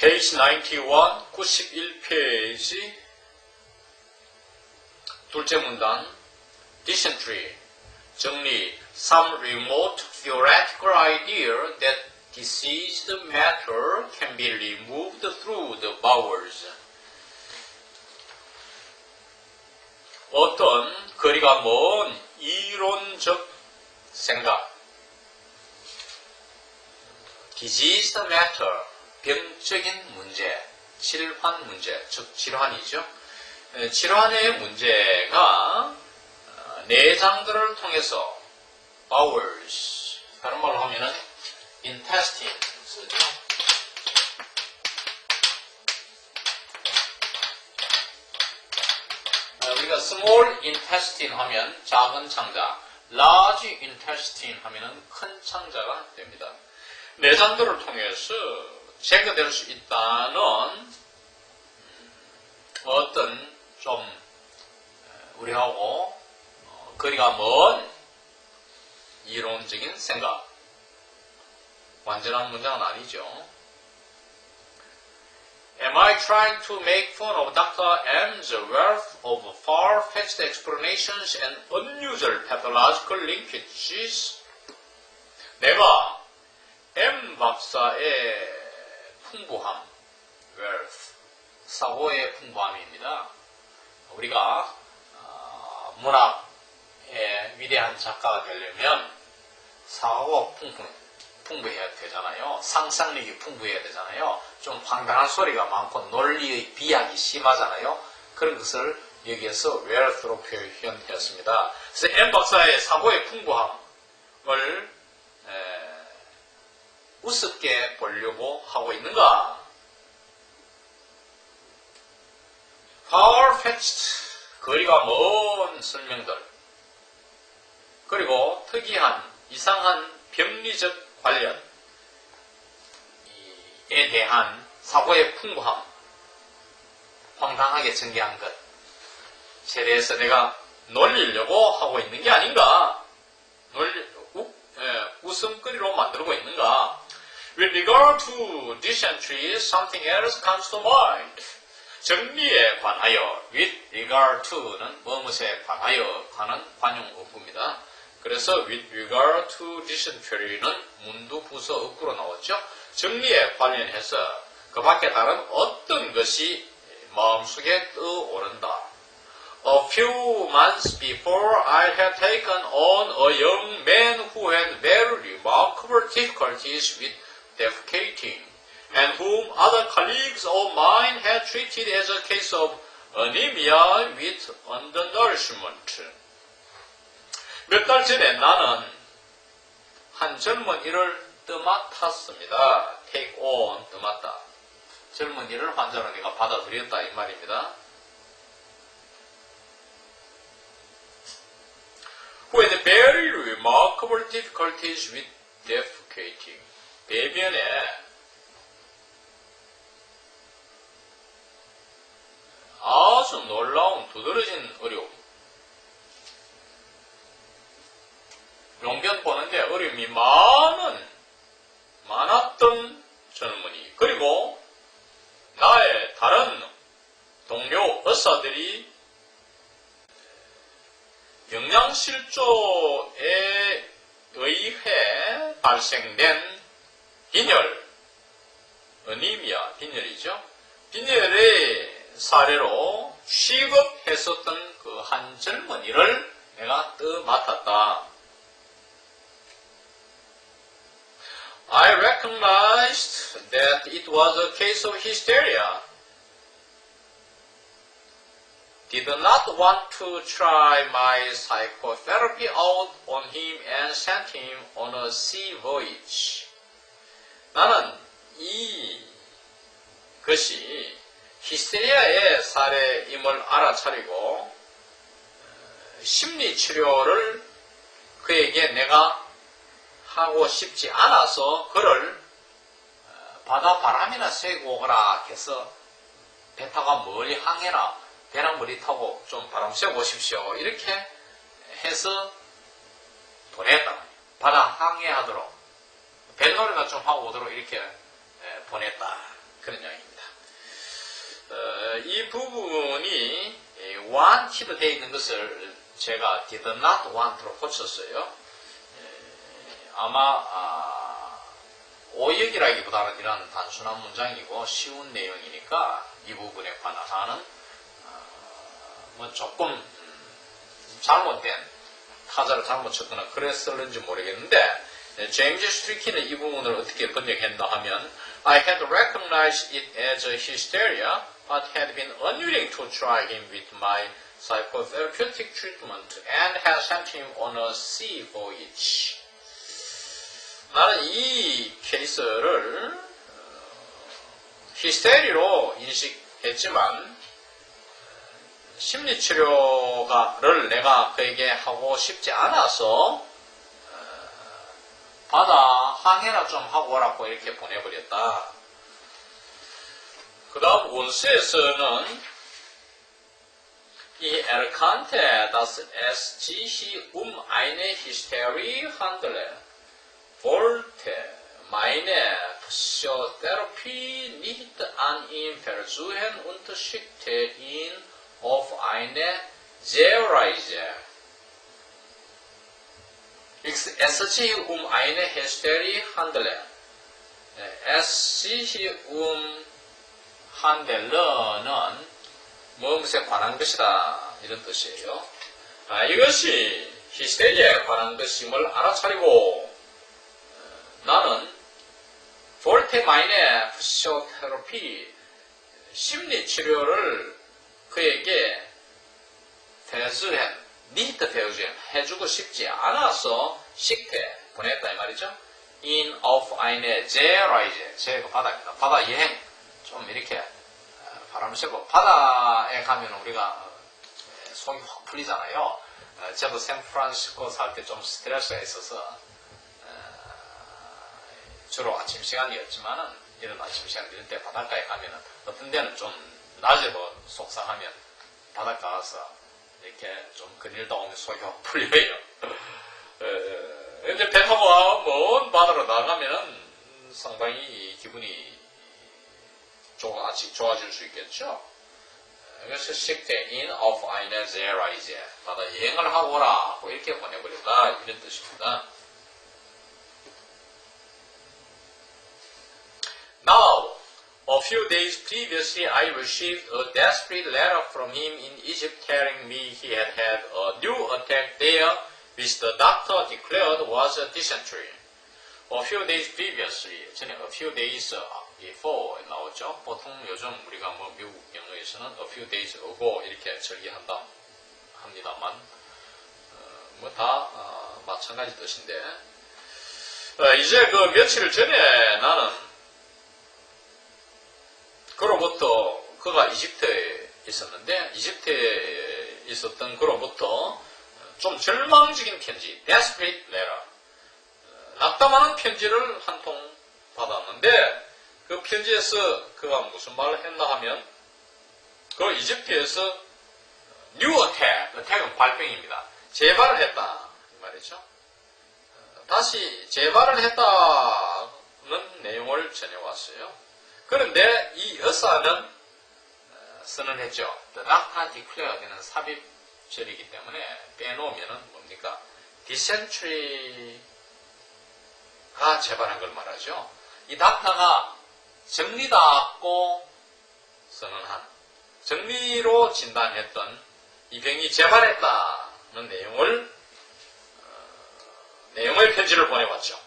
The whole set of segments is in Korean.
Page 91, 91페이지 둘째 문단 Dysentery 정리 Some remote theoretical idea that diseased matter can be removed through the bowels. 어떤 거리가 먼 이론적 생각 Diseased matter 병적인 문제, 질환 문제, 즉 질환이죠. 질환의 문제가 내장들을 통해서 bowels, 다른 말로 하면은 intestine 쓰죠. 우리가 small intestine 하면 작은 창자, large intestine 하면은 큰 창자가 됩니다. 내장들을 통해서 제거될 수 있다는 어떤 좀 우리하고 거리가 먼 이론적인 생각, 완전한 문장은 아니죠. Am I trying to make fun of Dr. M's wealth of far-fetched explanations and unusual pathological linkages? 내가 M 박사의 풍부함, wealth, 사고의 풍부함입니다. 우리가 문학의 위대한 작가가 되려면 사고가 풍부해야 되잖아요. 상상력이 풍부해야 되잖아요. 좀 황당한 소리가 많고 논리의 비약이 심하잖아요. 그런 것을 여기에서 wealth로 표현했습니다. 그래서 M 박사의 사고의 풍부함을 우습게 보려고 하고 있는가? far-fetched, 거리가 먼 설명들, 그리고 특이한, 이상한 병리적 관련에 대한 사고의 풍부함, 황당하게 전개한 것에 대해서 내가 놀리려고 하고 있는 게 아닌가? 웃음거리로 만들고 있는가? With regard to dysentery, something else comes to mind. 정리에 관하여, with regard to는 무엇에 관하여 하는 관용어구입니다. 그래서 with regard to dysentery는 문두 부서 어구로 나왔죠. 정리에 관련해서 그 밖에 다른 어떤 것이 마음속에 떠오른다. A few months before I had taken on a young man who had very remarkable difficulties with defecating, and whom other colleagues of mine had treated as a case of anemia with undernourishment. 몇 달 전에 나는 한 젊은이를 떠맡았습니다. take on, 떠맡다. 젊은이를 환자로 내가 받아들였다 이 말입니다. Who had very remarkable difficulties with defecating. 배변에 아주 놀라운 두드러진 어려움. 용변 보는데 어려움이 많았던 젊은이. 그리고 나의 다른 동료 의사들이 영양실조에 의해 발생된 빈혈, 어니미아, 빈혈이죠. 빈혈의 사례로 취급했었던 그 한 젊은이를 내가 떠맡았다. I recognized that it was a case of hysteria. Did not want to try my psychotherapy out on him and sent him on a sea voyage. 나는 이것이 히스테리아의 사례임을 알아차리고 심리치료를 그에게 내가 하고 싶지 않아서 그를 바다 바람이나 쐬고 오거라 해서 배 타고 멀리 항해라, 배나 머리 타고 좀 바람 쐬고 오십시오 이렇게 해서 보냈다. 바다 항해하도록 뱃놀이나 좀 하고 오도록 이렇게 보냈다. 그런 이야기입니다. 이 부분이 wanted 되어 있는 것을 제가 did not want로 고쳤어요. 아마 오역이라기보다는 이런 단순한 문장이고 쉬운 내용이니까 이 부분에 관한 뭐 조금 잘못된 타자를 잘못 쳤거나 그랬을는지 모르겠는데 제임스 스트리키는 이 부분을 어떻게 번역했나 하면 I had recognized it as a hysteria but had been unwilling to try him with my psychotherapeutic treatment and had sent him on a sea voyage. 나는 이 케이스를 히스테리로 인식했지만 심리치료를 내가 그에게 하고 싶지 않아서 바다 항해나 좀 하고 오라고 이렇게 보내버렸다. 그 다음 원스에서는 이 erkannte, dass es sich eine Hysterie handelt. wollte meine Psychotherapie nicht an ihn versuchen und schickte ihn auf eine Seereise. Es sich eine Hysterie handelt. Es sich handel는 무엇에 관한 것이다 이런 뜻이에요. 이것이 히스테리아에 관한 것임을 알아차리고 나는 볼테 마인의 피시오테라피 심리치료를 그에게 니트 대우주엔 해주고 싶지 않아서 식태 보냈다 이 말이죠. In of eine Seereise 제가 바다입니다. 바다 여행 좀 이렇게 바람 쐬고 바다에 가면 우리가 속이 확 풀리잖아요. 저도 샌프란시스코 살 때 좀 스트레스가 있어서 주로 아침 시간이었지만은 이런 아침 시간 이런 때 바닷가에 가면은 어떤 데는 좀 낮에도 속상하면 바닷가 가서 이렇게 좀 그늘다 오면 속이 확 풀려요. 근데 배 타고 먼 바다로 나가면은 상당히 기분이 좋아질 수 있겠죠. 그래서 식대 in of eine Seereise 바다 여행을 하고 오라 이렇게 보내버렸다 이런 뜻입니다. Now, a few days previously, I received a desperate letter from him in Egypt telling me he had had a new attack there, which the doctor declared was a dysentery. A few days previously, 전에 a few days before 나오죠. 보통 요즘 우리가 뭐 미국 영어에서는 a few days ago 이렇게 절개한다 합니다만, 뭐 다 마찬가지 뜻인데, 이제 그 며칠 전에 나는 그로부터 그가 이집트에 있었는데 이집트에 있었던 그로부터 좀 절망적인 편지, desperate letter, 낙담하는 편지를 한 통 받았는데 그 편지에서 그가 무슨 말을 했나 하면 그 이집트에서 new attack, attack은 발병입니다. 재발을 했다 이 말이죠. 다시 재발을 했다는 내용을 전해왔어요. 그런데 이 의사는 선언했죠. The doctor declare는 삽입절이기 때문에 빼놓으면은 뭡니까? dysentery가 재발한 걸 말하죠. 이 닥터가 정리다고 선언한, 정리로 진단했던 이 병이 재발했다는 내용의 편지를 보내왔죠.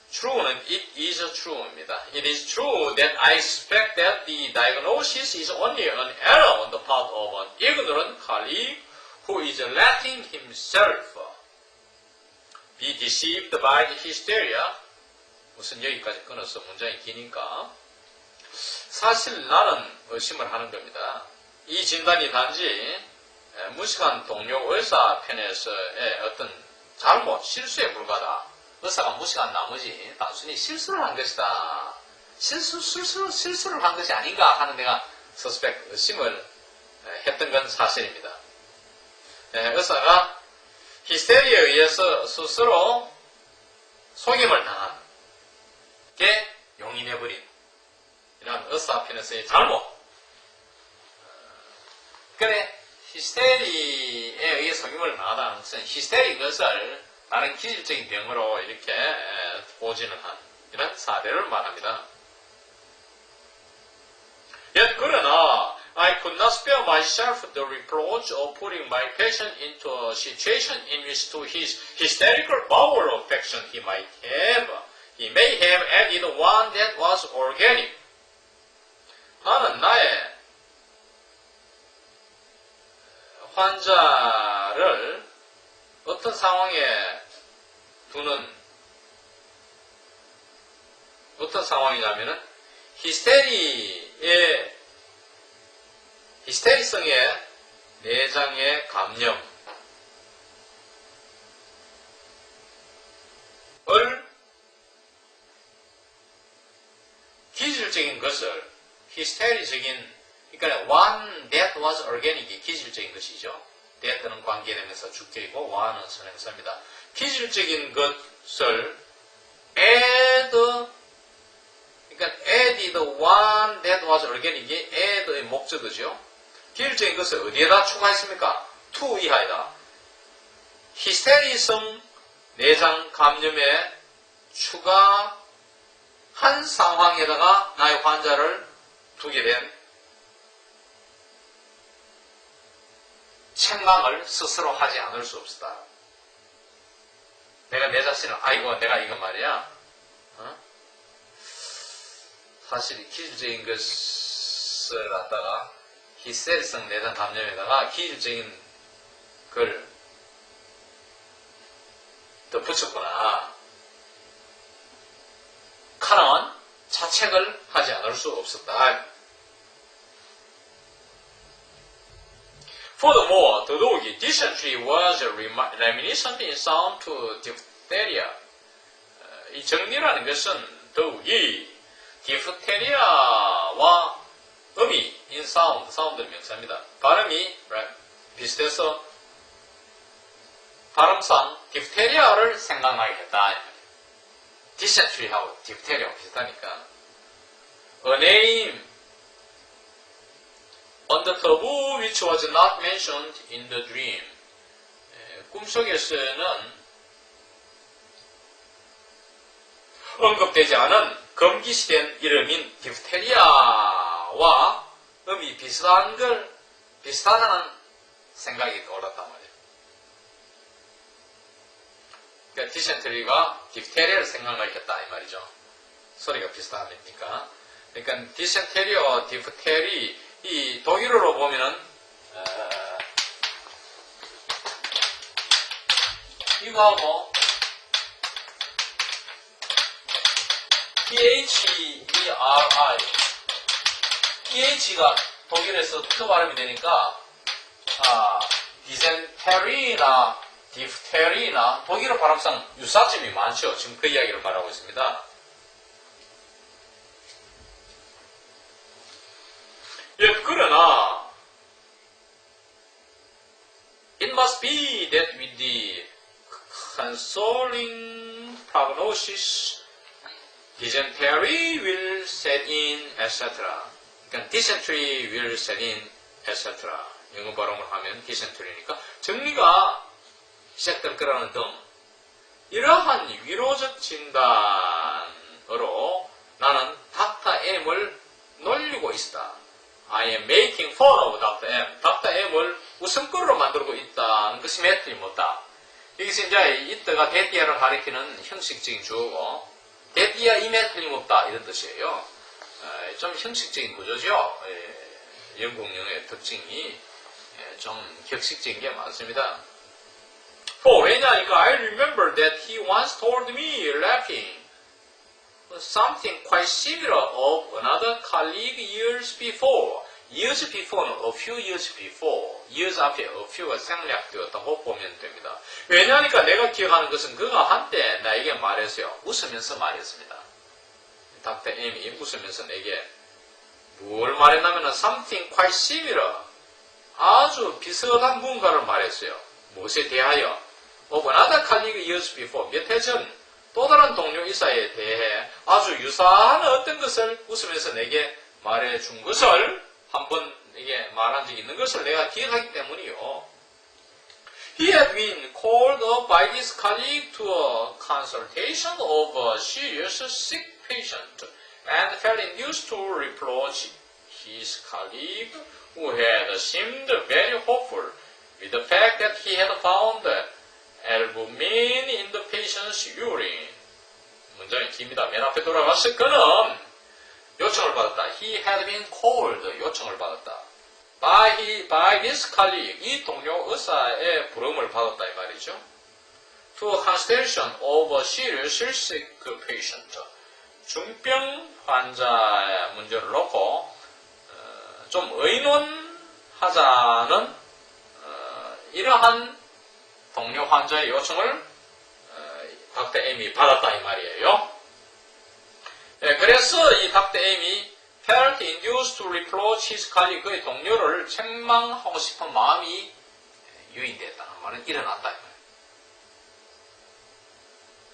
True는 it is true입니다. It is true that I suspect that the diagnosis is only an error on the part of an ignorant colleague who is letting himself be deceived by the hysteria. 우선 여기까지 끊어서 문장이 기니까 사실 나는 의심을 하는 겁니다. 이 진단이 단지 무식한 동료 의사 편에서의 어떤 잘못, 실수에 불과하다. 의사가 무식한 나머지 단순히 실수를 한 것이다. 실수를 한 것이 아닌가 하는 내가 의심을 했던 건 사실입니다. 의사가 히스테리에 의해서 스스로 속임을 당한 게 용인해버린 이런 의사 past happiness의 잘못. 그래, 히스테리에 의해 속임을 당하다는 것은 히스테리 것을 다른 기질적인 병으로 이렇게 보지는 한 이런 사례를 말합니다. Yet 그러나 I could not spare myself the reproach of putting my patient into a situation in which to his hysterical bowel affection he may have added one that was organic. 나는 나의 환자를 어떤 상황에 두는 어떤 상황이냐면은 히스테리성의 내장의 감염을 기질적인 것을 히스테리적인 그러니까 one that was organic이 기질적인 것이죠. that는 관계되면서 주격이고 one은 선행사입니다. 기질적인 것을 그러니까 added one that was organic이 add의 목적어죠. 기질적인 것을 어디에다 추가했습니까? to 이하이다. 히스테리성 내장 감염에 추가한 상황에다가 나의 환자를 두게 된 책망을 스스로 하지 않을 수 없다. 내가 내 자신을 아이고 내가 이거 말이야 사실 기질적인 것을 갖다가 히스테리성 내장 감염에다가 기질적인 걸 덧붙였구나. 카랑은 자책을 하지 않을 수 없었다. Furthermore, the doggy dysentery was reminiscent in sound to diphtheria. 이 정리라는 것은 더욱이 디프테리아와 음이 in sound, 사운드는 명사입니다. 발음이 비슷해서 발음상 디프테리아를 생각나게 했다. 디센트리하고 디프테리아가 비슷하니까. A name on the taboo which was not mentioned in the dream. 꿈속에서는 언급되지 않은 금기시된 이름인 디프테리아와 음이 비슷하다는 생각이 떠올랐단 말이에요. 그러니까 디센트리가 디프테리아를 생각나게 했다 이 말이죠. 소리가 비슷하니까. 그러니까 디센테리아와 디프테리 이 독일어로 보면은 이거하고 PHERI PH가 독일에서 트 발음이 되니까 디센테리나 디프테리나 독일어 발음상 유사점이 많죠. 지금 그 이야기를 말하고 있습니다. 그러나 it must be that with the consoling prognosis dysentery will set in, etc. 그러니까 dysentery will set in, etc. 영어 발음을 하면 dysentery니까 정리가 시작될 거라는 등 이러한 위로적 진단으로 나는 닥터 M을 놀리고 있다. I am making fun of Dr. M. Dr. M을 웃음거리로 만들고 있다는 것이 매 틀림없다. 여기서 이제 이때가 데디아를 가리키는 형식적인 주어고 데디아 임에 틀림없다 이런 뜻이에요. 좀 형식적인 구조죠. 영국 영어의 특징이 좀 격식적인 게 많습니다. 왜냐하니까 I remember that he once told me laughing something quite similar of another colleague years before. years before는 a few years before. years 앞에 a few가 생략되었다고 보면 됩니다. 왜냐하니까 내가 기억하는 것은 그가 한때 나에게 말했어요. 웃으면서 말했습니다. 닥터 M이 웃으면서 내게 뭘 말했냐면 something quite similar. 아주 비슷한 무언가를 말했어요. 무엇에 대하여? of another colleague years before. 몇 해 전 또 다른 동료 이사에 대해 아주 유사한 어떤 것을 웃으면서 내게 말해준 것을 한번 이게 말한 적이 있는 것을 내가 기억하기 때문이요. He had been called up by his colleague to a consultation of a serious sick patient and felt induced to reproach his colleague who had seemed very hopeful with the fact that he had found albumin in the patient's urine. 문장이 깁니다. 맨 앞에 돌아가서 그는 요청을 받았다. He had been called. 요청을 받았다. by this colleague. 이 동료 의사의 부름을 받았다 이 말이죠. To a consultation of a serious sick patient. 중병 환자의 문제를 놓고 좀 의논하자는 이러한 동료 환자의 요청을 닥터 M이 받았다 이 말이에요. 그래서 이 닥터 M이 felt induced to reproach his colleague, 그의 동료를 책망하고 싶은 마음이 유인됐다는 말은 일어났다 이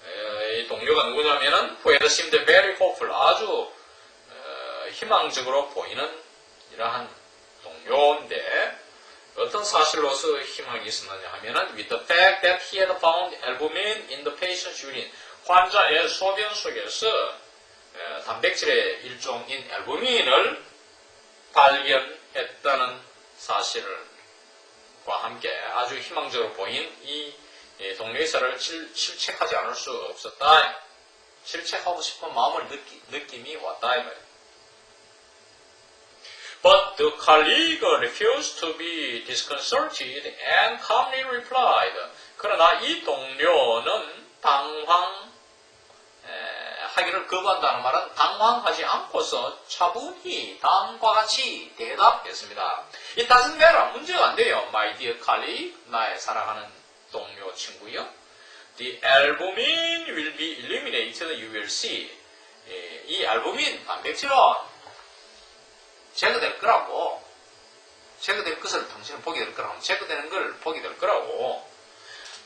말이에요. 이 동료가 누구냐면은 who had seemed very hopeful, 아주 희망적으로 보이는 이러한 동료인데 어떤 사실로서 희망이 있었느냐 하면은 with the fact that he had found albumin in the patient's urine, 환자의 소변 속에서 단백질의 일종인 알부민을 발견했다는 사실과 함께 아주 희망적으로 보인 이 동료의사를 실책하지 않을 수 없었다. 실책하고 싶은 마음을 느낌이 왔다 이 말이에요. But the colleague refused to be disconcerted and calmly replied. 그러나 이 동료는 하기를 거부한다는 말은 당황하지 않고서 차분히 다음과 같이 대답했습니다. It doesn't matter. 문제가 안 돼요. My dear colleague, 나의 사랑하는 동료 친구요. The albumin will be eliminated, you will see. 이 알부민 단백질은 제거될 거라고. 제거될 것을 당신은 보게 될 거라고. 제거되는 걸 보게 될 거라고.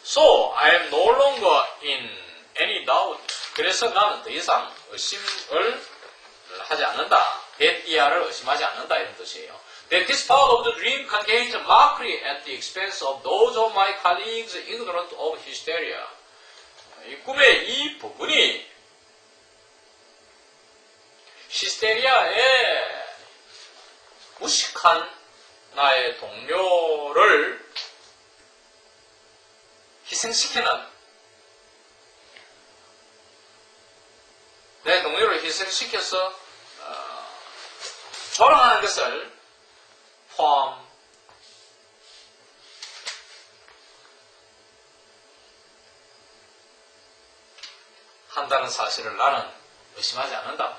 So, I am no longer in any doubt. 그래서 나는 더 이상 의심을 하지 않는다. 대띠아를 의심하지 않는다 이런 뜻이에요. That this part of the dream contains mockery at the expense of those of my colleagues ignorant of hysteria. 이 꿈의 이 부분이 히스테리아에 무식한 나의 동료를 희생시키는 내 동료를 희생시켜서 조롱하는 것을 포함한다는 사실을 나는 의심하지 않는다.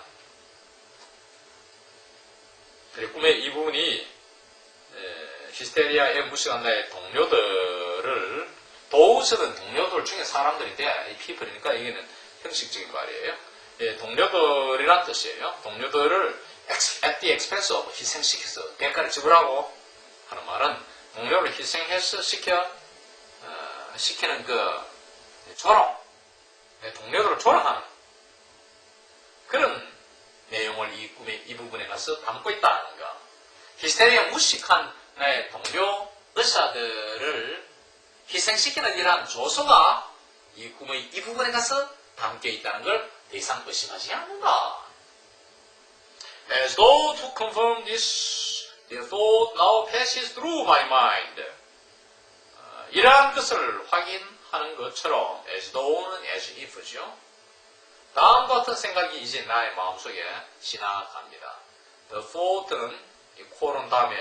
그리고 꿈의 이 부분이 히스테리아에 무식한 나의 동료들을 도우서는 동료들 중에 사람들인데 이 피플이니까 이게는 형식적인 말이에요. 동료들이란 뜻이에요. 동료들을 at the expense of 희생시켜서 대가를 지불하고 하는 말은 동료를 희생해서 시키는 그 조롱, 동료들을 조롱하는 그런 내용을 이 꿈의 이 부분에 가서 담고 있다는 거. 히스테리아 무식한 나의 동료 의사들을 희생시키는 이러한 조소가 이 꿈의 이 부분에 가서 담겨 있다는 걸 더 이상 의심하지 않는다. As though to confirm this, the thought now passes through my mind. 이러한 것을 확인하는 것처럼 as though는 as if죠. 다음과 같은 생각이 이제 나의 마음속에 지나갑니다. The thought는 이 코론 다음에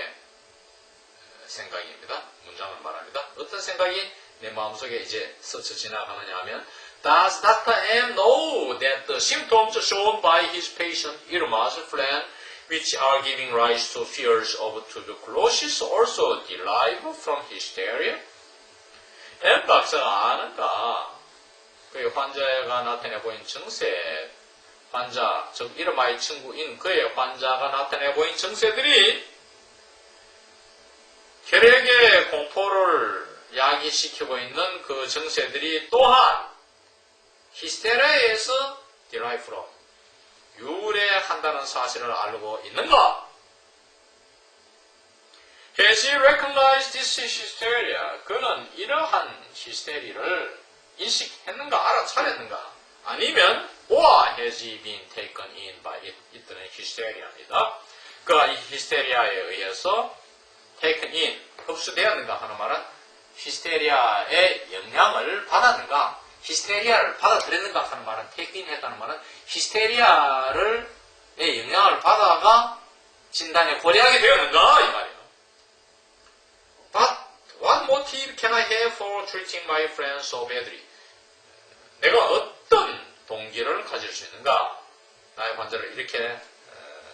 생각입니다. 문장을 말합니다. 어떤 생각이 내 마음속에 이제 스쳐 지나가느냐 하면 Does Dr. M know that the symptoms shown by his patient Irma's friend, which are giving rise to fears of tuberculosis, also derive from hysteria? M 박사가 아는가? 그의 환자가 나타내 보인 증세, 환자, 즉 이르마의 친구인 그의 환자가 나타내 보인 증세들이 혈액의 공포를 야기시키고 있는 그 증세들이 또한 히스테리아에서 derive from 유래한다는 사실을 알고 있는가? Has he recognized this hysteria? 그는 이러한 히스테리를 인식했는가? 알아차렸는가? 아니면 or has he been taken in by it? 이때는 히스테리아입니다. 그가 이 히스테리아에 의해서 taken in, 흡수되었는가 하는 말은 히스테리아의 영향을 받았는가? 히스테리아를 받아들였는가 하는 말은 take in 했다는 말은 히스테리아의 영향을 받아가 진단에 고려하게 되었는가? 이 말이에요. But what motive can I have for treating my friends so badly? 내가 어떤 동기를 가질 수 있는가? 나의 환자를 이렇게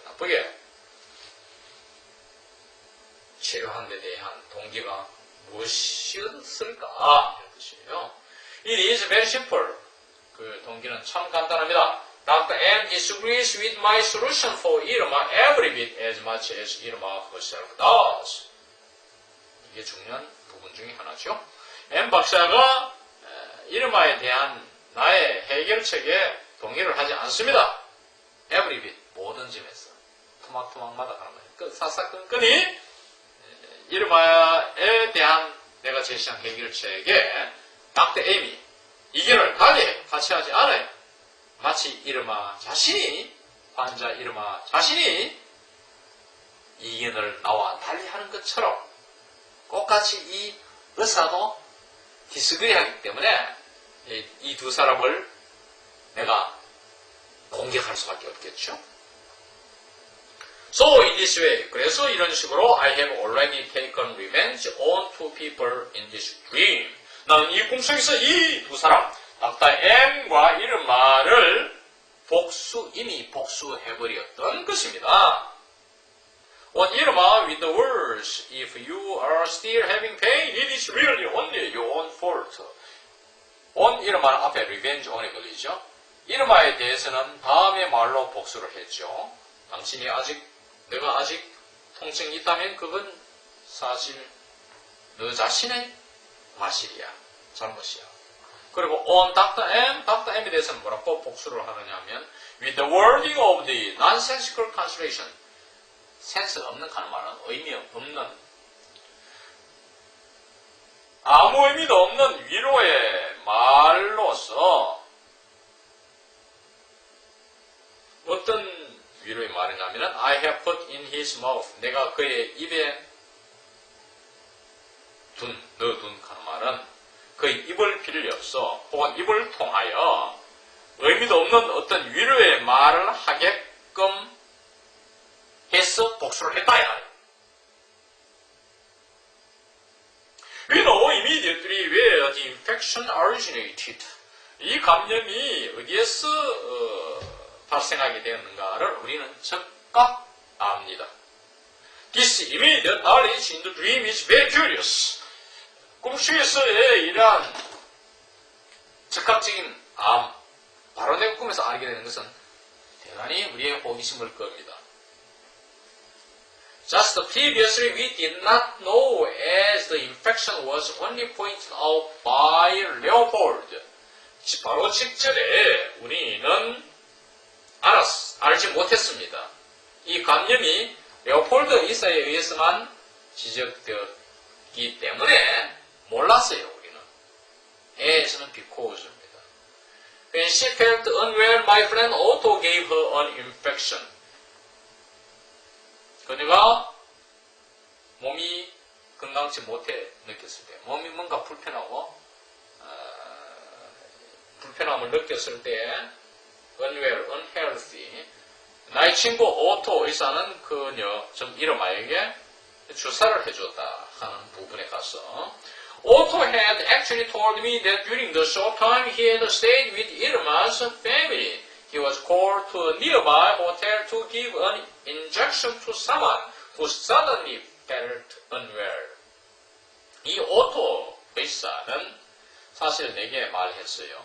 나쁘게 치료하는 데 대한 동기가 무엇이었을까? 이런 뜻이에요. It is very simple. 그 동기는 참 간단합니다. Dr. M disagrees with my solution for Irma every bit as much as Irma herself does. 이게 중요한 부분 중에 하나죠. M 박사가 이르마에 대한 나의 해결책에 동의를 하지 않습니다. Every bit, 모든 점에서 토막토막마다 하는 거예요. 그 사사건건이 이르마에 대한 내가 제시한 해결책에 닥터 M이 이견을 같이 하지 않아요. 마치 이르마 자신이, 환자 이르마 자신이 이견을 나와 달리 하는 것처럼 똑같이 이 의사도 디스그리 하기 때문에 이 두 사람을 내가 공격할 수밖에 없겠죠. So in this way, 그래서 이런 식으로 I have already taken revenge on two people in this dream. 나는 이 꿈속에서 이 두 사람, 닥터 M과 이르마를 이미 복수해버렸던 것입니다. On Irma with the words, if you are still having pain, it is really only your own fault. On Irma는 앞에 revenge on에 걸리죠. 이르마에 대해서는 다음의 말로 복수를 했죠. 내가 아직 통증이 있다면 그건 사실 너 자신의 과실이야. 잘못이야. 그리고 on Dr. M에 대해서는 뭐라고 복수를 하느냐 하면 with the wording of the nonsensical consolation. 센스 없는 하는 말은 의미 없는 아무 의미도 없는 위로의 말로서 어떤 위로의 말이냐면 I have put in his mouth 내가 그의 입에 넣어둔 하는 말은 그의 입을 빌려서 혹은 입을 통하여 의미도 없는 어떤 위로의 말을 하게끔 해서 복수를 했다. We know immediately where the infection originated. 이 감염이 어디에서 발생하게 되었는가를 우리는 즉각 압니다. This immediate knowledge in the dream is very curious. 꿈속에서의 이러한 즉각적인 바로 내 꿈에서 알게 되는 것은 대단히 우리의 호기심을 겁니다. Just previously we did not know as the infection was only pointed out by Leopold. 바로 직전에 우리는 알지 못했습니다. 이 감염이 레오폴드 의사에 의해서만 지적되었기 때문에 몰랐어요, 우리는. A에서는 because입니다. When she felt unwell, my friend Otto gave her an infection. 그녀가 몸이 건강치 못해 느꼈을 때, 몸이 뭔가 불편함을 느꼈을 때, unwell, unhealthy, 나의 친구 오토 의사는 그녀, 좀 이름아에게 주사를 해줬다 하는 부분에 가서 Otto had actually told me that during the short time he had stayed with Irma's family, he was called to a nearby hotel to give an injection to someone who suddenly felt unwell. 이 오토 의사는 사실 내게 말했어요.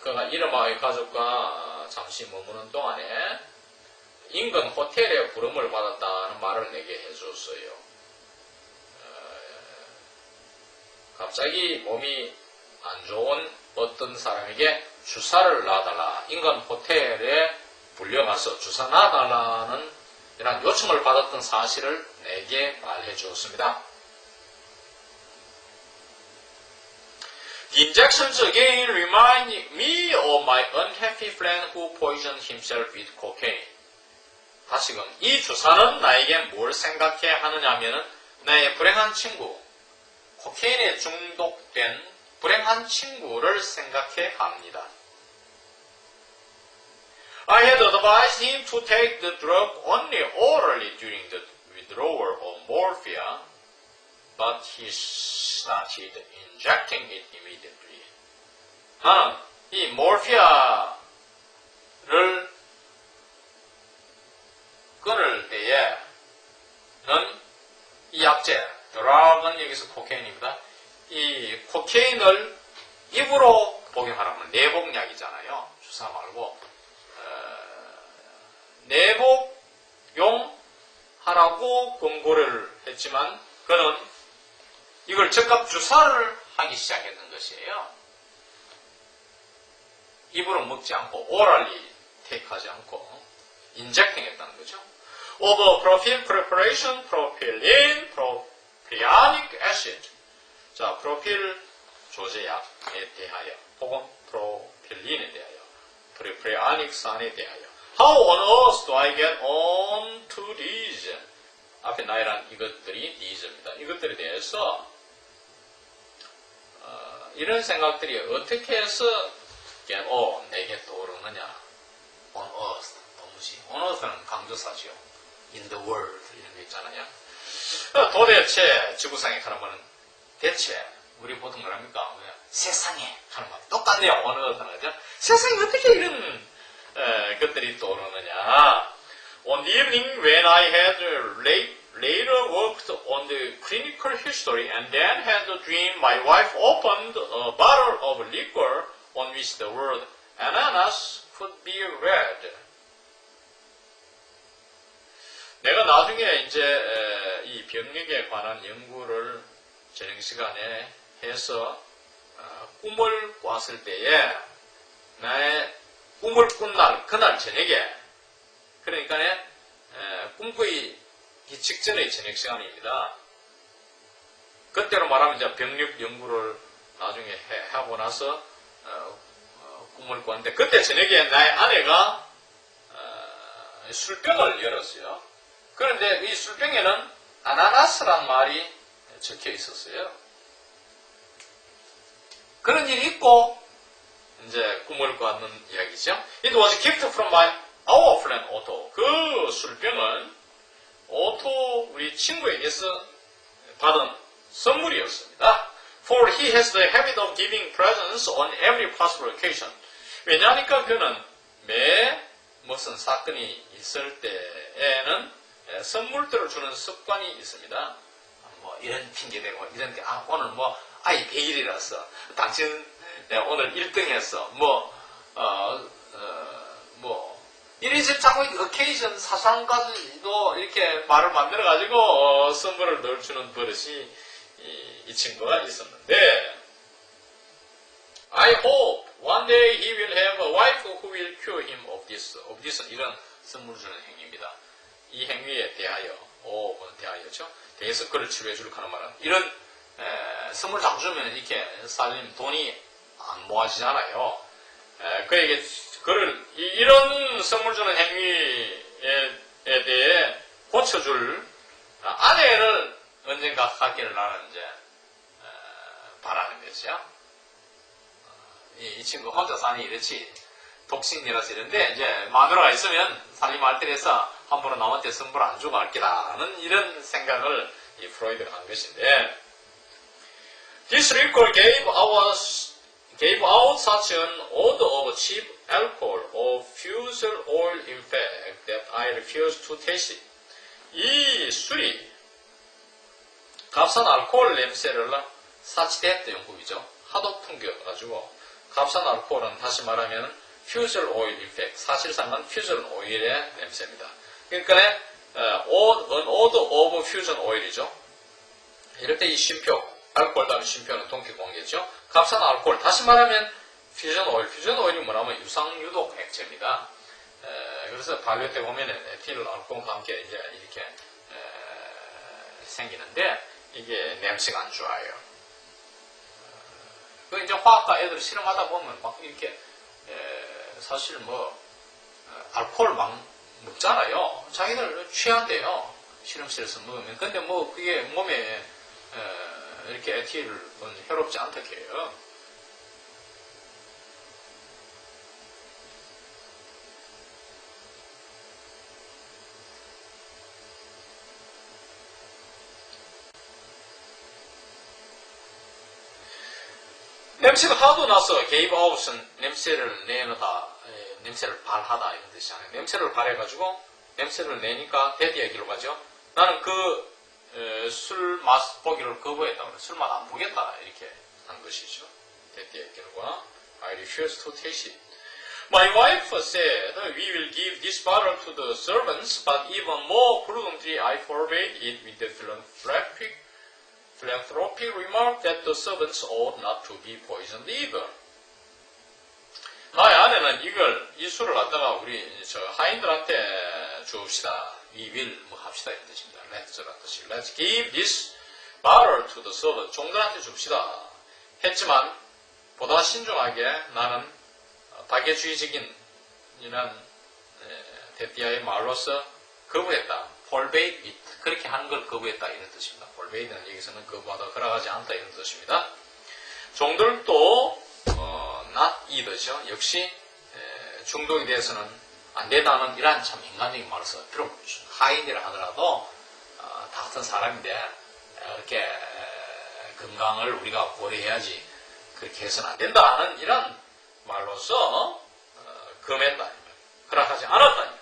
그가 이르마의 가족과 잠시 머무는 동안에 인근 호텔에 부름을 받았다는 말을 내게 해줬어요. 갑자기 몸이 안 좋은 어떤 사람에게 주사를 놔달라. 인근 호텔에 불려가서 주사 놔달라는 이런 요청을 받았던 사실을 내게 말해 주었습니다. The injections again remind me of my unhappy friend who poisoned himself with cocaine. 다시금 이 주사는 나에게 뭘 생각해 하느냐 하면은 나의 불행한 친구, 코케인에 중독된 불행한 친구를 생각해 합니다. I had advised him to take the drug only orally during the withdrawal of morphia, but he started injecting it immediately. 나는 이 몰피아를 끊을 때에는 이 약제, 드락은 여기서 코케인입니다. 이 코케인을 입으로 복용하라면 내복약이잖아요. 주사 말고 내복용하라고 권고를 했지만 그는 이걸 즉각 주사를 하기 시작했던 것이에요. 입으로 먹지 않고 오랄리 테이크하지 않고 인젝팅 했다는 거죠. Over propyl preparation, propylene, propionic acid. 자, 프로필 조제약에 대하여 혹은 프로필린에 대하여 프로피아닉산에 대하여 How on earth do I get on to these? 앞에 나열한 이것들이 these입니다. 이것들에 대해서 이런 생각들이 어떻게 해서 get on 내게 떠오르느냐? On earth 도무지 on earth는 강조사죠. In the world 이런 거 있잖아요. 도대체 지구상에 가는 거는 대체 우리 보통 뭐랍니까? 세상에 하는 말 똑같네요. on earth는 거죠. 세상에 어떻게 이런 것들이 떠오르느냐? On the evening when I had later worked on the clinical history and then had a dream, my wife opened a bottle of liquor on which the word ananas could be read. 내가 나중에 이제 이 병력에 관한 연구를 저녁 시간에 해서 꿈을 꿨을 때에 나의 꿈을 꾼 날, 그날 저녁에 그러니까 꿈꾸기 직전의 저녁 시간입니다. 그때로 말하면 이제 병력 연구를 나중에 하고 나서 꿈을 꿨는데 그때 저녁에 나의 아내가 술병을 열었어요. 그런데 이 술병에는 아나나스란 말이 적혀 있었어요. 그런 일이 있고 이제 꿈을 꿨는 이야기죠. It was a gift from our friend Otto. 그 술병은 오토 우리 친구에게서 받은 선물이었습니다. For he has the habit of giving presents on every possible occasion. 왜냐하니까 그는 매 무슨 사건이 있을 때에는 선물들을 주는 습관이 있습니다. 뭐 이런 핑계 대고 이런 게 오늘 뭐 아이 100일이라서 당신 오늘 1등했어. 이리저리 자꾸 어케이션 사상까지도 이렇게 말을 만들어가지고 선물을 늘 주는 버릇이 이 친구가 있었는데 I hope one day he will have a wife who will cure him of this. Of this는 이런 선물 주는 행위입니다. 이 행위에 대하여, 대하여죠. 대해서 그를 치료해 줄 하는 말은 이런 선물 자꾸 주면 이렇게 살림 돈이 안 모아지잖아요. 그에게 그를 이런 선물 주는 행위에 대해 고쳐줄 아내를 언젠가 갖기를 나는 이제 바라는 거죠. 이 친구 혼자 사니 이렇지 독신이라서 이런데 이제 마누라가 있으면 살림할 때에서 함부로 남한테 선물 안 주고 할 게라는 이런 생각을 이 프로이드가 한 것인데 This liquor gave out such an odor of cheap alcohol or fusel oil in fact that I refused to taste it. 이 술이 값싼 알코올 냄새를 사치됐던 영국이죠. 하도 풍겨가지고 값싼 알코올은 다시 말하면 퓨즐 오일 이펙트, 사실상은 퓨즐 오일의 냄새입니다. 그러니까 an odor of fusion oil이죠. 이럴 때 이 쉼표, 알코올 다음에 쉼표는 동기 관계죠. 값싼 알코올, 다시 말하면 퓨전 오일, 퓨전 오일이 뭐냐면 유상유독 액체입니다. 그래서 반려 때 보면 에틸 알코올과 함께 이제 이렇게 생기는데 이게 냄새가 안 좋아요. 그 이제 화학과 애들 실험하다 보면 막 이렇게 사실 뭐 알코올 막 먹잖아요. 자기들 취한대요. 실험실에서 먹으면. 근데 뭐 그게 몸에 이렇게 에틸은 해롭지 않다고 해요. 냄새가 하도 나서 gave out은 냄새를 내놓다, 냄새를 발하다 이런 뜻이잖아요. 냄새를 발해가지고 냄새를 내니까 데드 얘기로 가죠. 나는 그 술 맛보기를 거부했다. 술 맛 안 보겠다 이렇게 한 것이죠. 데드 얘기로가 I refuse to taste it. My wife said we will give this bottle to the servants, but even more prudently I forbade it with the philanthropic remark that the servants ought not to be poisoned either. 나의 아내는 이 술을 갖다가 우리 하인들한테 줍시다. We will 뭐 합시다 이런 뜻입니다. Let's라는 뜻이. Let's give this bottle to the servant. 종들한테 줍시다. 했지만 보다 신중하게 나는 박애주의적인 이런 데띠아의 말로서 거부했다. forbade it. 그렇게 하는 걸 거부했다 이런 뜻입니다. forbade는 여기서는 거부하다 허락하지 않다 이런 뜻입니다. 종들도 not either죠. 역시 중독에 대해서는 안 된다는 이러한 참 인간적인 말로서 필요 하인이라 하더라도 다 같은 사람인데 이렇게 건강을 우리가 고려해야지 그렇게 해서는 안 된다는 이런 말로서 금했다. 허락하지 않았다.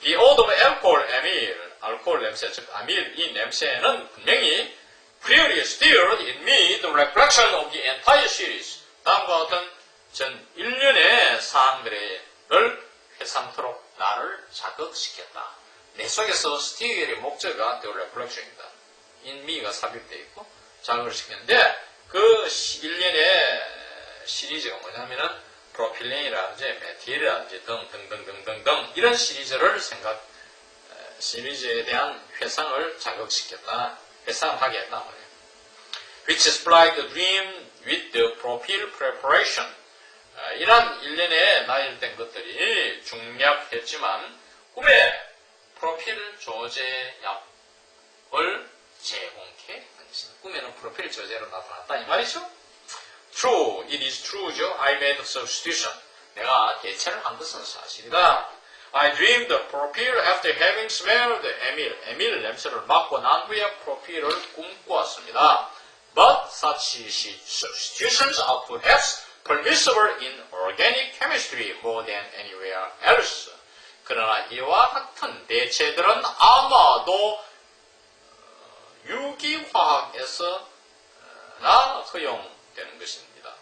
The odor of alcohol, amyl, 알코올 냄새, 즉 아밀, 이 냄새는 분명히 clearly stirred in me the reflection of the entire series. 다음과 같은 전 1년의 사항들을 회상토록 나를 자극시켰다. 내 속에서 스티어의 목적가 the reflection입니다. in me가 삽입되어 있고 자극을 시켰는데 그 1년의 시리즈가 뭐냐면은 프로필렌이라든지 메틸이라든지 등등등등등등 이런 시리즈에 대한 회상을 자극시켰다. 회상하게 했다 말이에요. Which supplied the dream with the propyl preparation. 이러한 일련의 나열된 것들이 중략했지만 꿈에 프로필 조제 약을 제공케 하겠습니다. 꿈에는 프로필 조제로 나타났다 이 말이죠. True, it is true죠. I made a substitution. 내가 대체를 한 것은 사실이다. I dreamed the propyl after having smelled the 에밀 냄새를 맡고 난 후에 프로필을 꿈꾸었습니다. But such substitutions are perhaps permissible in organic chemistry more than anywhere else. 그러나 이와 같은 대체들은 아마도 유기화학에서나 허용되는 것입니다.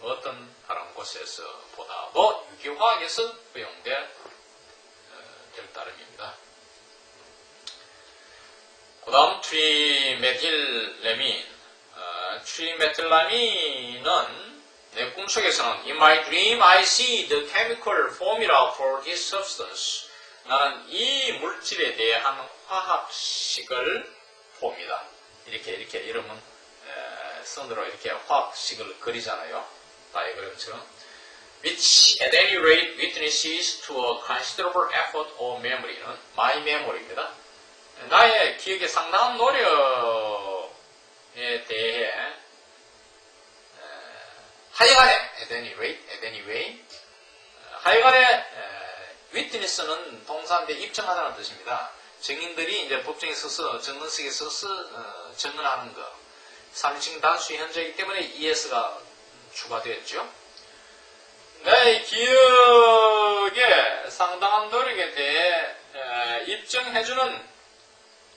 어떤 다른 곳에서 보다도 유기화학에서 허용될 따름입니다. 그 다음 트리메틸레민. 트리메틸라민은 내 꿈속에서는 In my dream I see the chemical formula for this substance. 나는 이 물질에 대한 화학식을 봅니다. 이렇게 이러면 선으로 이렇게 화학식을 그리잖아요. 다이어그램처럼. Which at any rate witnesses to a considerable effort or memory는 my memory입니다. 나의 기억에 상당한 노력에 대해 하여간에 at any way 하여간에 witness는 동사인데 입증하다는 뜻입니다. 증인들이 이제 법정에 서서 증언석에 서서 증언하는 거. 3인칭 단수 현재이기 때문에 ES가 추가되었죠. 내 기억에 상당한 노력에 대해 입증해주는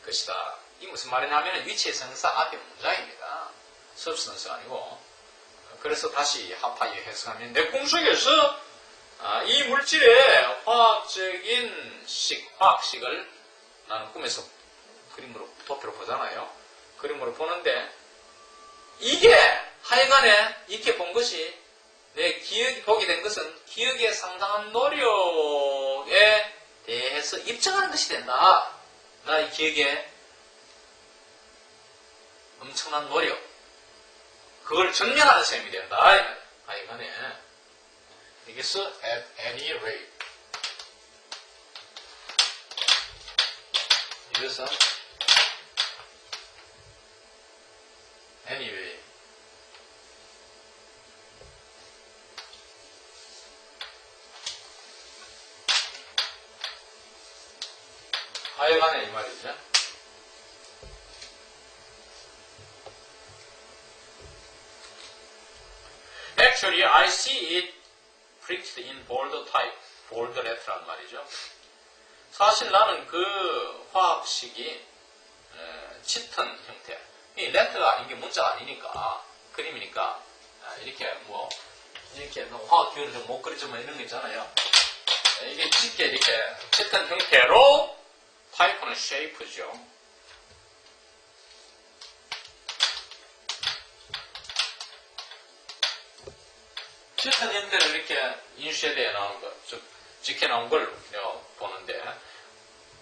것이다. 이 무슨 말이냐면 위치의 성사 앞에 문장입니다. substance가 아니고. 그래서 다시 합하여 해석하면 내 꿈속에서 이 물질의 화학적인 화학식을 나는 꿈에서 그림으로 도표로 보잖아요. 그림으로 보는데 이게 하여간에 이렇게 본 것이 내 기억이 보게 된 것은 기억에 상당한 노력에 대해서 입증하는 것이 된다. 나의 기억에 엄청난 노력, 그걸 증명하는 셈이 된다. 하여간에 여기서 at any rate, 이것은 anyway, 하여간에 이 말이죠. Actually, I see it printed in bold type, bold letter란 말이죠. 사실 나는 그 화학식이 짙은 형태, 이 letter가 아닌 게 문자가 아니니까, 그림이니까 이렇게 뭐 이렇게 화학 기호를 좀 못 그리지만 이런 거 있잖아요. 이게 짙게 이렇게 짙은 형태로, 타입은 shape죠. 짙은 형태를 이렇게 인쇄되어 나온 것, 즉 찍혀 나온 걸 보는데,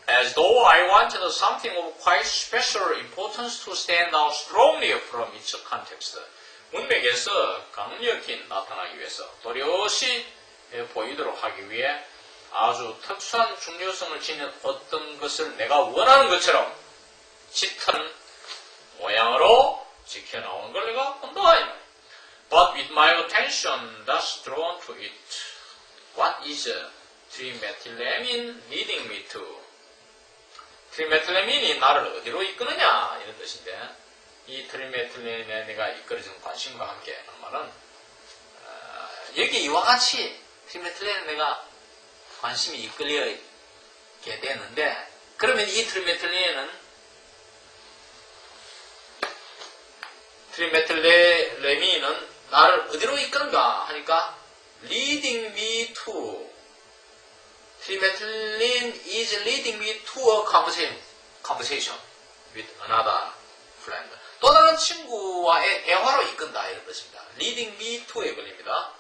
as though I wanted something of quite special importance to stand out strongly from its context. 문맥에서 강력히 나타나기 위해서, 또렷이 보이도록 하기 위해 아주 특수한 중요성을 지닌 어떤 것을 내가 원하는 것처럼 짙은 모양으로 찍혀 나오는 걸 내가 본다. But with my attention thus drawn to it, what is trimethylamine leading me to? 트리메틸레민이 나를 어디로 이끄느냐 이런 뜻인데, 이 트리메틸레민에 내가 이끌어지는 관심과 함께 하는 말은 여기 이와 같이 트리메틸레민에 내가 관심이 이끌리게 되는데, 그러면 이 트리메틸레민은 나를 어디로 이끄는가 하니까 leading me to, 트리메틸린 is leading me to a conversation with another friend. 또 다른 친구와의 대화로 이끈다 이런 뜻입니다. leading me to에 걸립니다.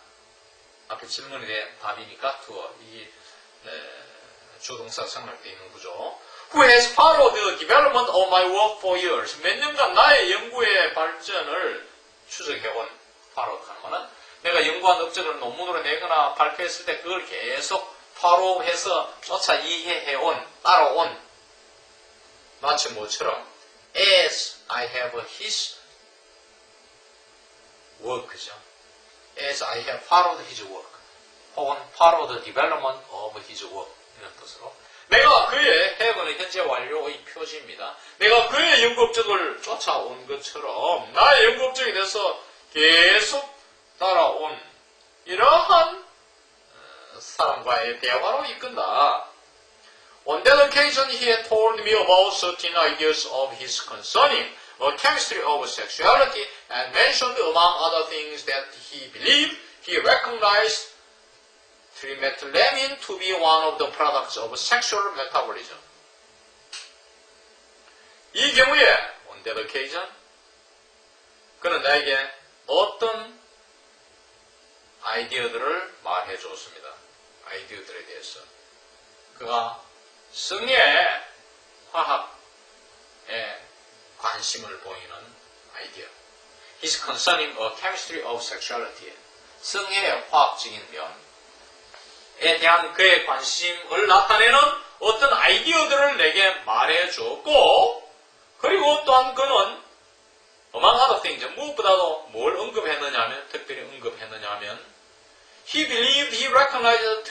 앞에 질문에 대한 답이니까 to, 이 주동사 생략되어 있는 구조. Who has followed the development of my work for years. 몇 년간 나의 연구의 발전을 추적해온, 바로 하는 내가 연구한 업적을 논문으로 내거나 발표했을 때 그걸 계속 파로해서 쫓아 이해해온, 따라온, 마치 뭐처럼 as I have his work죠. as I have followed his work, 혹은 follow the development of his work 이런 뜻으로, 내가 그의 have는 현재 완료의 표시입니다. 내가 그의 연구 업적을 쫓아온 것처럼 나의 연구 업적에 대해서 계속 따라온 이러한 사람과의 대화로 이끈다. On that occasion he had told me about certain ideas of his concerning a chemistry of sexuality and mentioned among other things that he believed he recognized trimethylamine to be one of the products of sexual metabolism. 이 경우에 on that occasion 그는 나에게 어떤 아이디어들을 말해 주었습니다. 아이디어들에 대해서. 그가 성의 화학에 관심을 보이는 아이디어. His concerning a chemistry of sexuality. 성의 화학적인 면에 대한 그의 관심을 나타내는 어떤 아이디어들을 내게 말해 주었고, 그리고 또한 그는 among other things, 무엇보다도 뭘 언급했느냐면, 특별히 언급했느냐면, he believed he recognized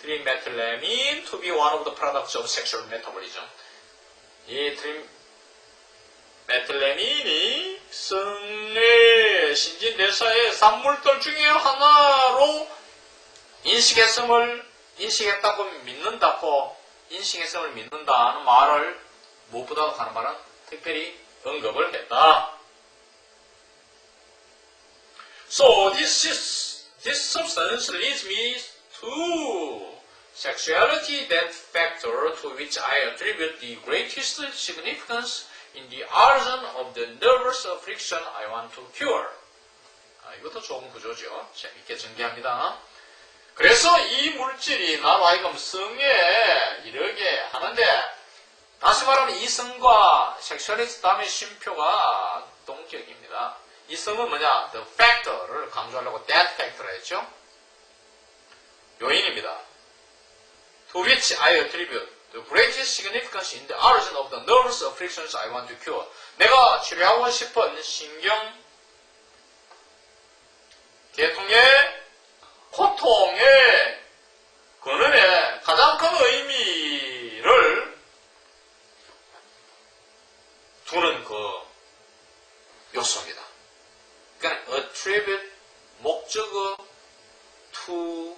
trimethylamine to be one of the products of sexual metabolism. 이 트리메틸레민이 성의 신진대사의 산물들 중에 하나로 인식했다고 믿는다고, 인식했음을 믿는다는 말을 무엇보다도 하는 말은 특별히 언급을 했다. So this substance leads me to sexuality, that factor to which I attribute the greatest significance in the origin of the nervous affliction I want to cure. 이것도 좋은 구조죠. 재밌게 전개합니다. 그래서 이 물질이 나로 하여금 성에 이르게 하는데, 다시 말하면 이 성과 섹슈얼리스트함의 쉼표가 동격입니다. 이 성은 뭐냐? The factor를 강조하려고 that factor라 했죠? 요인입니다. To which I attribute the greatest significance in the origin of the nervous afflictions I want to cure. 내가 치료하고 싶은 신경 계통의 고통의 근원에 가장 큰 의미를 두는 그 요소입니다. 그러니까 attribute 목적어 to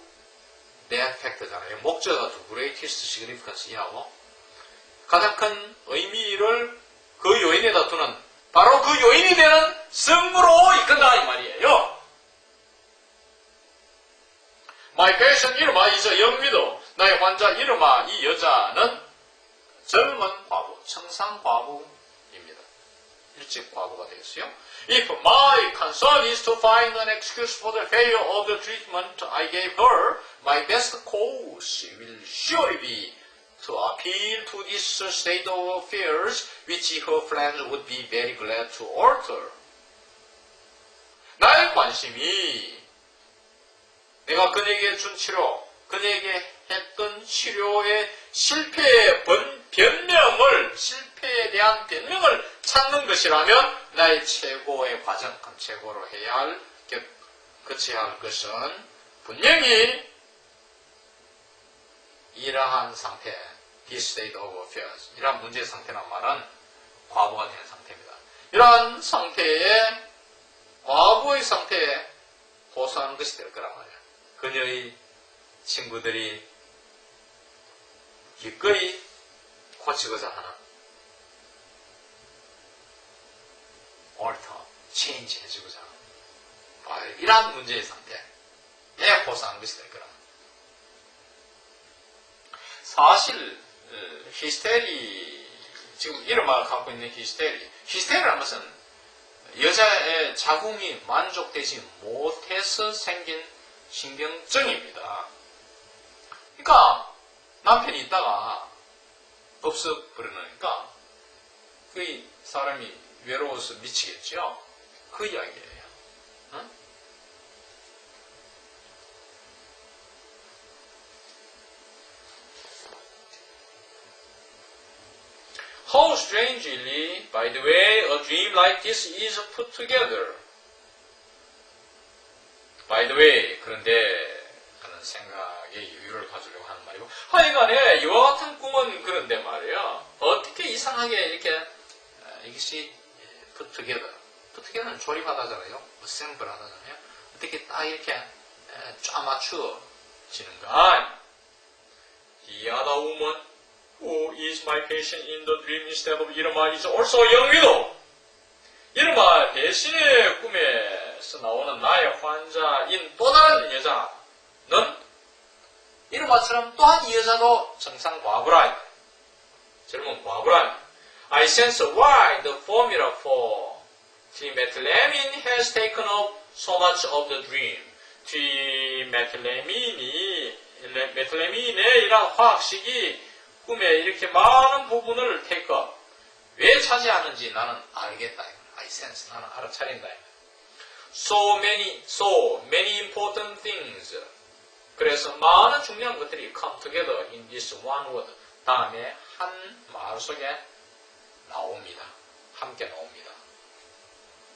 that factor잖아요. 목적어가 to greatest significance이라고 가장 큰 의미를 그 요인에다 두는 바로 그 요인이 되는 성으로 이끈다 이 말이에요. My patient 이름아 이저 영미도 나의 환자 이름아 이 여자는 젊은 과부, 청산 과부입니다. 일찍 과부가 되겠어요. If my concern is to find an excuse for the failure of the treatment I gave her, my best course will surely be to appeal to this state of affairs which her friends would be very glad to alter. 나의 관심이 내가 그에게 준 치료, 그에게 했던 치료의 실패에 대한 변명을 찾는 것이라면 나의 최고의 과정, 최고로 해야 할, 거쳐야 할 것은 분명히 이러한 상태, this state of affairs, 이러한 문제의 상태란 말은 과부가 된 상태입니다. 이러한 상태에, 과부의 상태에 호소하는 것이 될 거란 말이에요. 그녀의 친구들이 기꺼이 고치고자 하는 alter, change 해주고자 하는 이러한 문제의 상태에 호소하는 것이 될 거라. 사실 히스테리, 지금 이름을 갖고 있는 히스테리라는 것은 여자의 자궁이 만족되지 못해서 생긴 신경증입니다. 그러니까 남편이 있다가 없어버리니까 그 사람이 외로워서 미치겠죠? 그 이야기예요. 응? How strangely, by the way, a dream like this is put together. By the way, 그런데 하는 생각에 여유를 가지려고 하는 말이고, 하여간에 이와 같은 꿈은 그런데 말이에요. 어떻게 이상하게 이렇게 이것이 put together. put together는 조립하다잖아요. assemble 하다잖아요. 어떻게 딱 이렇게 짜맞추어지는가? The other woman who is my patient in the dream instead of 이르마 is also a young widow. 이르마 대신의 꿈에서 나오는 나의 환자인 또 다른 여자는 이르마처럼 또한 이 여자도 정상 과부라. 젊은 과부라. I sense why the formula for trimethylamine has taken up so much of the dream. 메틸레민의 이런 화학식이 꿈에 이렇게 많은 부분을 take up. 왜 차지하는지 나는 알겠다. I sense. 나는 알아차린다. So many important things. 그래서 많은 중요한 것들이 come together in this one word. 다음에 한 말 속에 나옵니다. 함께 나옵니다.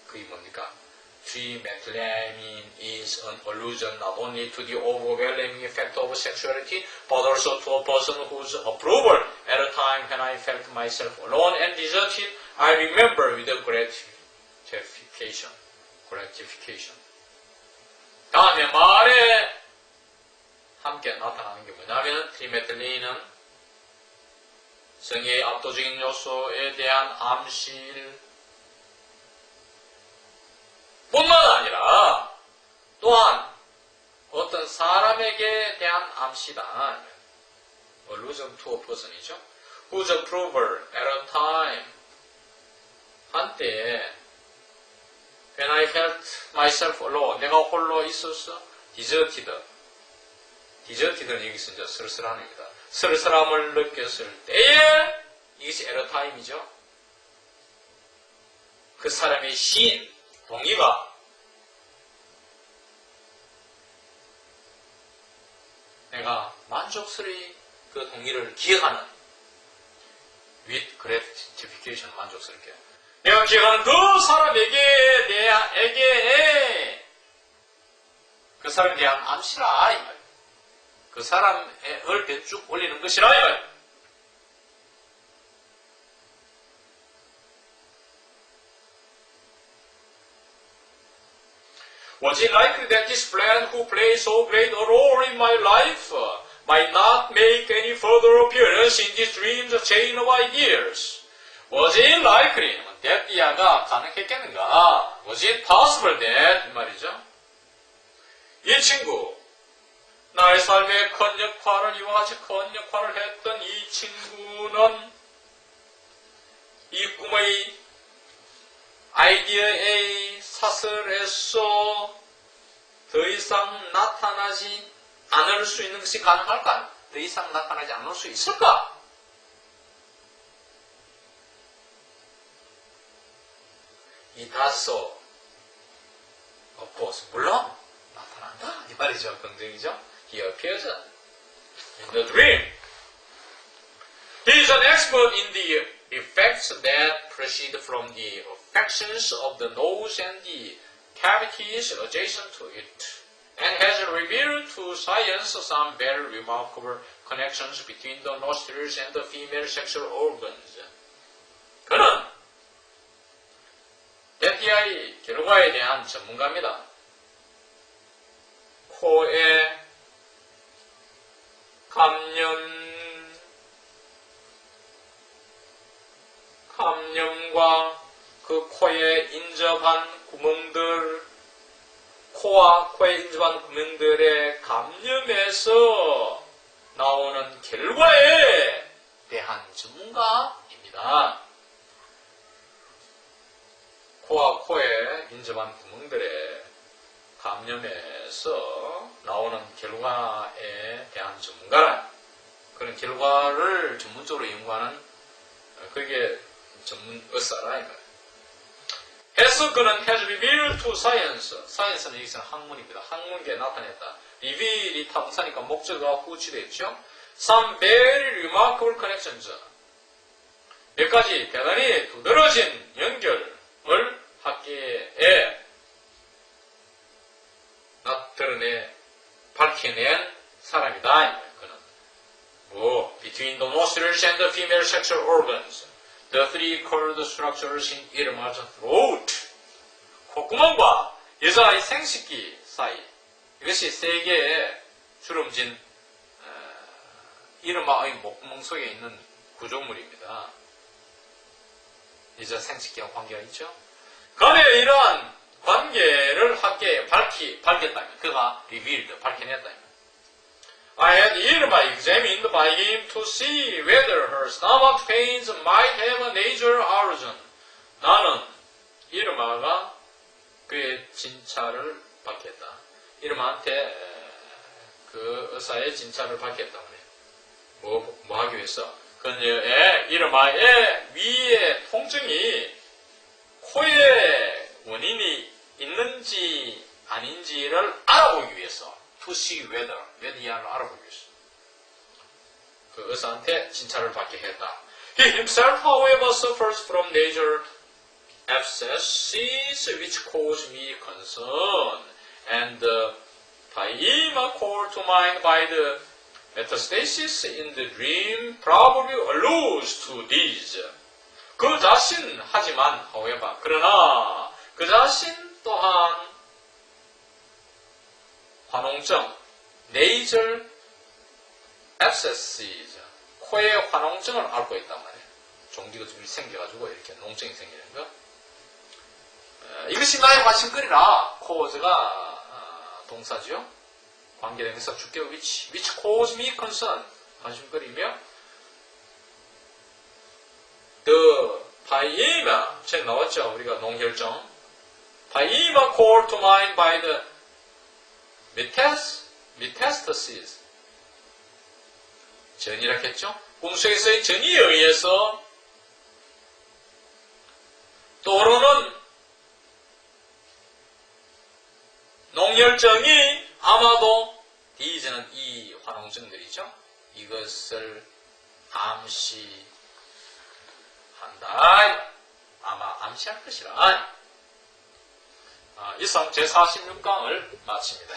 그게 뭡니까? Trimethylamine is an allusion not only to the overwhelming effect of sexuality, but also to a person whose approval at a time when I felt myself alone and deserted, I remember with gratification. 다음에 말에 함께 나타나는 게 뭐냐면, 트리메틸린은 성의 압도적인 요소에 대한 암시일 뿐만 아니라 또한 어떤 사람에게 대한 암시다. allusion to a person이죠. whose approval at a time 한때에 when I felt myself alone 내가 홀로 있어서 deserted 디저티들은 여기서 이제 쓸쓸함입니다. 쓸쓸함을 느꼈을 때에 이것이 에러타임이죠. 그 사람의 시인, 동의가 내가 만족스러이 그 동의를 기억하는 with gratification, 만족스럽게 내가 기억하는 그 사람에게 내에게 그 사람에 대한 암시라 이 말. 그 사람의 얼핏 쭉 올리는 것이라 이 말. Was it likely that this friend who played so great a role in my life might not make any further appearance in this dream's chain of ideas? Was it likely that 이하가 가능했겠는가? Was it possible that 이 말이죠. 이 친구 나의 삶에 큰 역할을 이와 같이 큰 역할을 했던 이 친구는 이 꿈의 아이디어의 사슬에서 더 이상 나타나지 않을 수 있는 것이 가능할까? 더 이상 나타나지 않을 수 있을까? 이 다소 of course, 물론 나타난다 이 말이죠. 긍정이죠. He appears in the dream. He is an expert in the effects that proceed from the affections of the nose and the cavities adjacent to it, and has revealed to science some very remarkable connections between the nostrils and the female sexual organs. 그는 데티아의 결과에 대한 전문가입니다. 코에 감염과 그 코에 인접한 구멍들, 코와 코에 인접한 구멍들의 감염에서 나오는 결과에 대한 전문가입니다. 코와 코에 인접한 구멍들의 감염에서 나오는 결과에 대한 전문가라. 그런 결과를 전문적으로 연구하는 그게 전문 의사라 이 말이에요. 해서 그는 has revealed to science. science는 여기서는 학문입니다. 학문계에 나타냈다. reveal이 타동사니까 목적어가 후치되어 있죠. Some very remarkable connections. 몇 가지 대단히 두드러진 연결을 학계에 드러내 밝혀낸 사람이다. 그는 between the nostrils and the female sexual organs, the three cord structures in 이름하자 throat, 콧구멍과 여자의 생식기 사이, 이것이 세 개의 주름진 이름하의 목구멍 속에 있는 구조물입니다. 여자 생식기와 관계가 있죠. 간의 이러한 관계를 학계에 밝혔다면 그가 revealed, 밝혀냈다. I had 이름하 examined by him to see whether her stomach pains might have a nasal origin. 나는 이름하가 그의 진찰을 밝혔다. 이름한테 그 의사의 진찰을 밝혔다. 뭐 하기 위해서? 그녀의 이름하의 위의 통증이 코에 원인이 있는지 아닌지를 알아보기 위해서 to see whether 이하를 알아보기 위해서 그 의사한테 진찰을 받게 했다. He himself, however, suffers from nasal abscesses which cause me concern, and by him called to mind by the metastasis in the dream probably alludes to these. 그 자신 하지만 however 그러나 그 자신 또한 화농증 nasal abscesses 코에 화농증을 앓고 있단 말이에요. 종기가 좀 생겨가지고 이렇게 농증이 생기는 거. 이것이 나의 관심거리라. cause가 동사죠. 관계되면서 주격 which cause me concern 관심거리며 the 바이마 책 나왔죠. 우리가 농혈증 바이마 called to mind by the metastasis 전이라 했죠. 꿈속에서의 전이에 의해서 떠오르는 농열정이 아마도 디즈는 이 환웅정들이죠. 이것을 암시한다. 아마 암시할 것이라. 이상 제46강을 마칩니다.